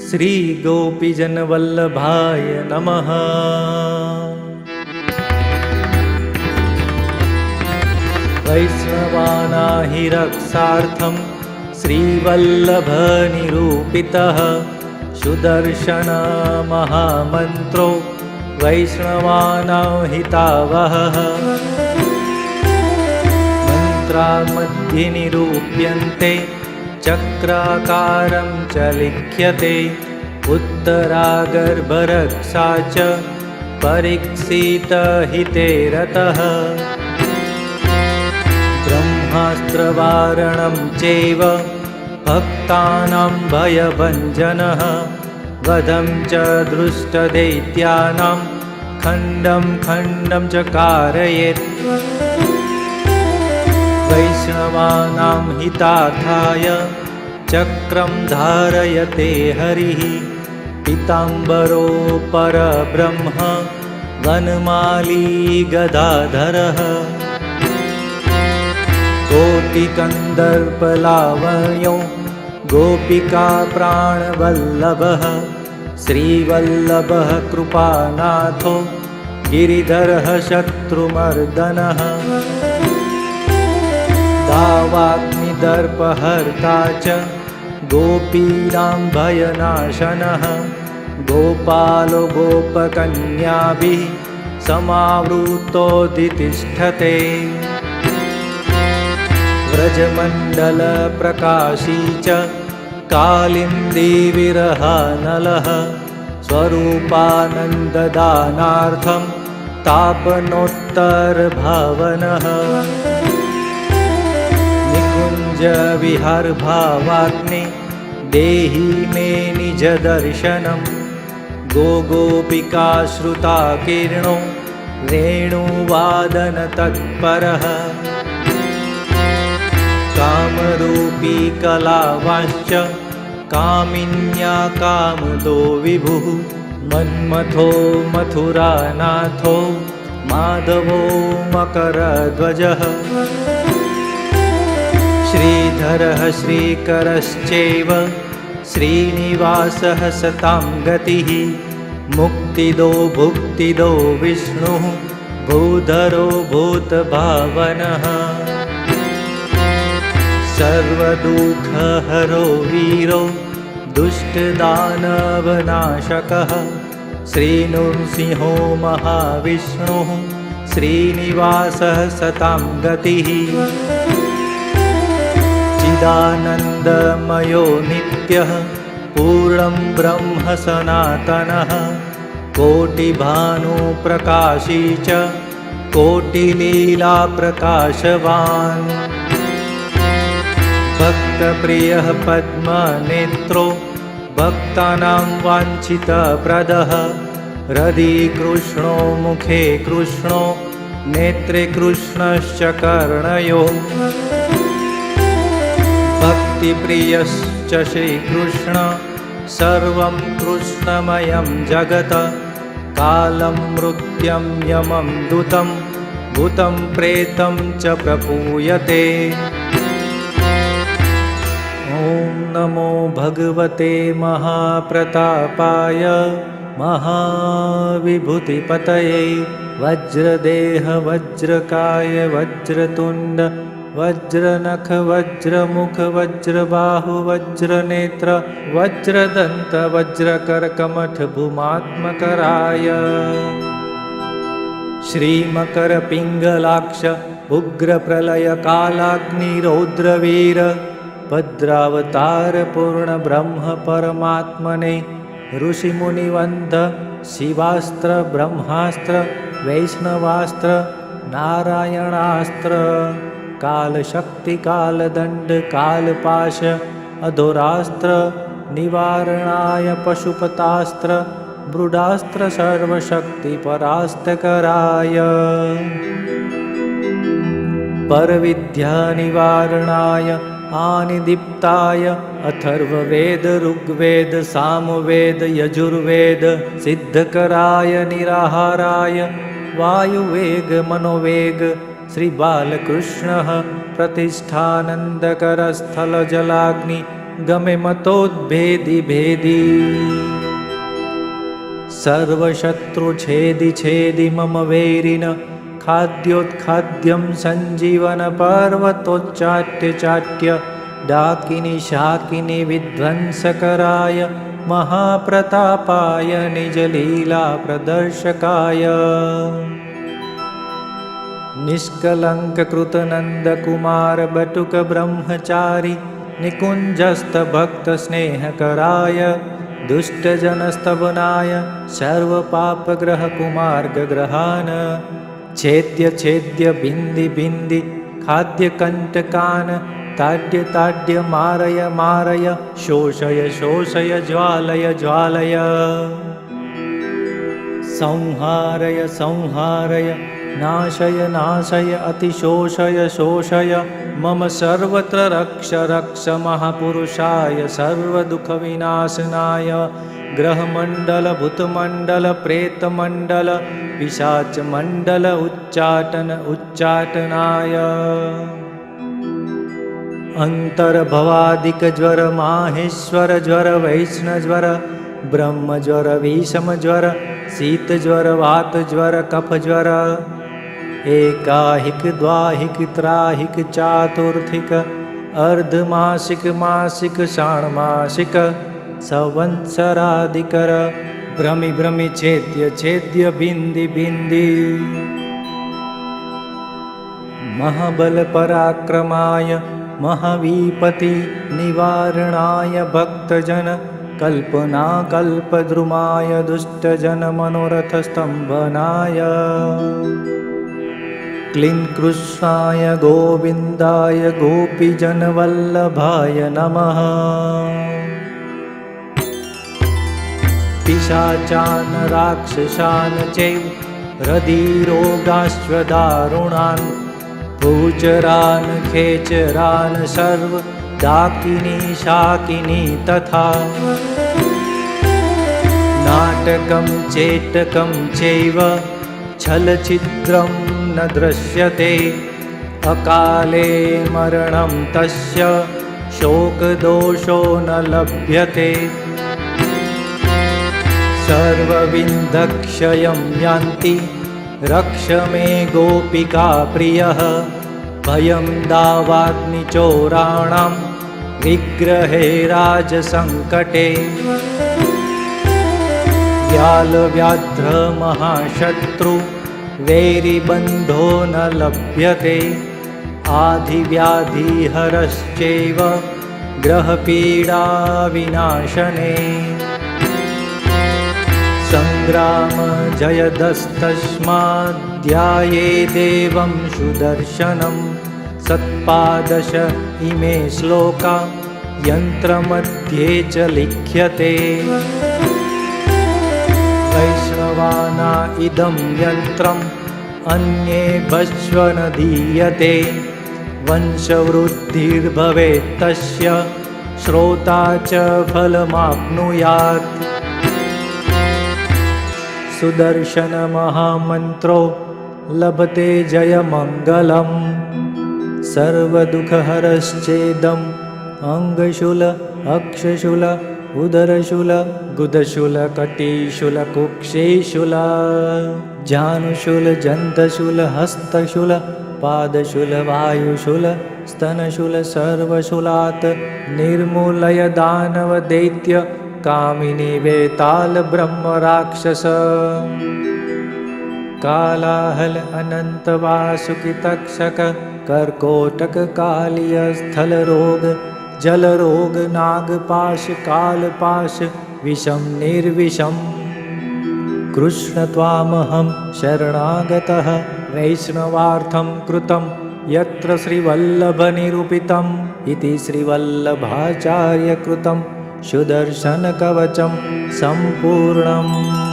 श्री गोपीजनवल्लभाय नमः। वैष्णवाना हि रक्षार्थं श्रीवल्लभनिरूपितः सुदर्शन महामन्त्रो वैष्णवानां हितावहः। मन्त्रामध्ये निरूप्यन्ते चक्राकारं च लिख्यते उत्तरागर्भरक्षा च परीक्षितहिते रतः। ब्रह्मास्त्रवारणं चैव भक्तानां भयभञ्जनः वधं च दृष्टदैत्यानां खण्डं खण्डं च कारयेत्। वैष्णवानां हितार्थाय चक्रं धारयते हरिः पीताम्बरो परब्रह्म वनमाली गदाधरः। कोटिकन्दर्पलावण्यो गोपिका प्राणवल्लभः श्रीवल्लभः कृपानाथो गिरिधरः शत्रुमर्दनः। दावाग्निदर्पहर्ता च गोपीनां भयनाशनः गोपालो गोपकन्याभिः समावृतोदितिष्ठते। व्रजमण्डलप्रकाशी च कालिन्दी विरहानलः स्वरूपानन्ददानार्थं तापनोत्तरभावनः। निकुञ्जविहारभावाग्ने देहि मे निजदर्शनं गोपिकाश्रुताकीर्णो वेणुवादनतत्परः। कामरूपी कलावांश्च कामिन्या कामदो विभुः मन्मथो मथुरानाथो माधवो मकरध्वजः। श्रीधरः श्रीकरश्चैव श्रीनिवासः सतां गतिः मुक्तिदो भुक्तिदो विष्णुः भूधरो भूतभावनः। सर्वदुःखहरो वीरो दुष्टदानवनाशकः श्रीनृसिंहो महाविष्णुः श्रीनिवासः सतां गतिः। चिदानन्दमयो नित्यः पूर्णं ब्रह्म सनातनः कोटिभानुप्रकाशी च कोटिलीलाप्रकाशवान्। भक्तप्रियः पद्मनेत्रो भक्तानां वाञ्छितप्रदः हृदि कृष्णो मुखे कृष्णो नेत्रे कृष्णश्च कर्णयो। भक्तिप्रियश्च श्रीकृष्ण सर्वं कृष्णमयं जगत् कालं मृत्युं यमं दूतं भूतं प्रेतं च प्रपूयते। ॐ नमो भगवते महाप्रतापाय महाविभूतिपतये वज्रदेह वज्रकाय वज्रतुण्ड वज्रनख वज्रमुख वज्रबाहु वज्रनेत्र वज्रदन्त वज्रकर्कमठ भूमात्मकराय श्रीमकरपिङ्गलाक्ष उग्रप्रलयकालाग्निरौद्रवीर भद्रावतार पूर्ण ब्रह्म परमात्मने ऋषिमुनिवन्द शिवास्त्र ब्रह्मास्त्र वैष्णवास्त्र नारायणास्त्र कालशक्ति कालदंड कालपाश अधोरास्त्र निवारणाय पशुपतास्त्र ब्रूडास्त्र सर्वशक्ति परास्तकराय परविद्या निवारणाय आनिदीप्ताय अथर्ववेद ऋग्वेद सामवेद यजुर्वेद सिद्धकराय निराहाराय वायुवेग मनोवेग श्री बालकृष्ण प्रतिष्ठानंदकर स्थल जलाग्नि ગમે મતોદ્ભેદી ભેદી સર્વશત્રુ છેદી છેદી મમ વૈરિન ખાદ્યોત્ખાદ્યમ સંજીવન પર્વતોચ્ચાટ્ય ચાટ્ય ડાકિની શાકિની વિધ્વંસકરાય મહાપ્રતાપાય નિજ લીલા પ્રદર્શકાય નિષ્કલંક કૃતનંદ કુમાર બટુક બ્રહ્મચારી નિકુંજસ્ત ભક્ત સ્નેહકરાય દુષ્ટજનસ્તબનાય સર્વ પાપગ્રહ કુમાર્ગ ગ્રહાન છેદ્ય છેદ્ય બિંદી બિંદી ખાદ્ય કંટકાન તાડ્ય તાડ્ય મારય મારય શોષય શોષય જ્વાલય જ્વાલય સંહારય સંહારય નાશય નાશય અતિશોષય શોષય મમ સર્વત્ર રક્ષ રક્ષ મહાપુરુષાય સર્વદુઃખ વિનાશનાય ગ્રહમંડલ ભૂતમંડલ પ્રેતમંડલ પિશાચ મંડલ ઉચ્ચાટન ઉચ્ચાટનાય અંતર્ભવાદિક જ્વર માહેશ્વર જ્વર વૈષ્ણજ્વર બ્રહ્મજ્વર વિષમજ્વર શીતજ્વર વાતજ્વર કફજ્વર એકાહિક દ્વાહિક ત્રાહિક ચાતુર્થિક અર્ધમાસિક માસિક ષાણમાસિક સંવત્સરાદિકર ભ્રમિ ભ્રમિ છેદ્ય છેદ્ય બિંદી બિંદી મહાબલ પરાક્રમાય મહાવીપતિ નિવારણાય ભક્તજન કલ્પના કલ્પદ્રુમાય દુષ્ટજન મનોરથ સ્તંભનાય ક્લીન કૃષ્ણાય ગોવિંદાય ગોપીજન વલ્લભાય નમઃ પિશાચાન રાક્ષસાન ચૈવ હૃદિરોગાશ્વદારુણાન ભૂચરાન ખેચરાન સર્વ ડાકિની શાકિની તથા નાટકમ ચેટકમ ચૈવ છલછિદ્રમ ન દૃશ્યતે અકાલે મરણમ તસ્ય શોકદોષો ન લભ્યતે સર્વવિંધક્ષયં યાન્તિ રક્ષ મે ગોપિકા પ્રિયઃ ભયં દાવાગ્નિચોરાણાં વિગ્રહે રાજસંકટે વ્યાલવ્યાધ્ર મહાશત્રુ વૈરીબંધો ન લભ્યતે આધિવ્યાધિહરશ્ચૈવ ગ્રહપીડા વિનાશને સંગ્રામ જયદસ્તસ્માદ્ધ્યાયે દેવં સુદર્શનમ સત્પાદશ ઇમે શ્લોકા યંત્રમધ્યે ચ લિખ્યતે વૈષ્ણવાના ઇદં યંત્રમ અન્યેભ્યશ્ચ ન દીયતે વંશવૃદ્ધિર્ભવેत् તસ્ય શ્રોતા ચ ફલમાપ્નુયાત સુદર્શન મહામંત્રો લભતે જયમંગલમ સર્વદુઃખહરશ્ચેદમ અંગશૂલ અક્ષશૂલ ઉદરશૂલ ગુદશૂલ કટીશૂલ કુક્ષેશૂલ જાનુશૂલ જંતશૂલ હસ્તશૂલ પાદશૂલ વાયુશૂલ સ્તનશૂલ સર્વશૂલાત નિર્મૂલય દાનવ દૈત્ય કામિની વેતાલ બ્રહ્મ રાક્ષસ કાલાહલ અનંત વાસુકી તક્ષક કર્કોટક કાલિય સ્થલ રોગ જલ રોગ નાગપાશ કાલપાશ વિષમ નિર્વિષમ કૃષ્ણ ત્વામહં શરણાગતઃ વૈષ્ણવાર્થં કૃતં યત્ર શ્રીવલ્લભ નિરૂપિતમ ઇતિ શ્રીવલ્લભાચાર્ય કૃતમ સુદર્શન કવચમ સંપૂર્ણમ.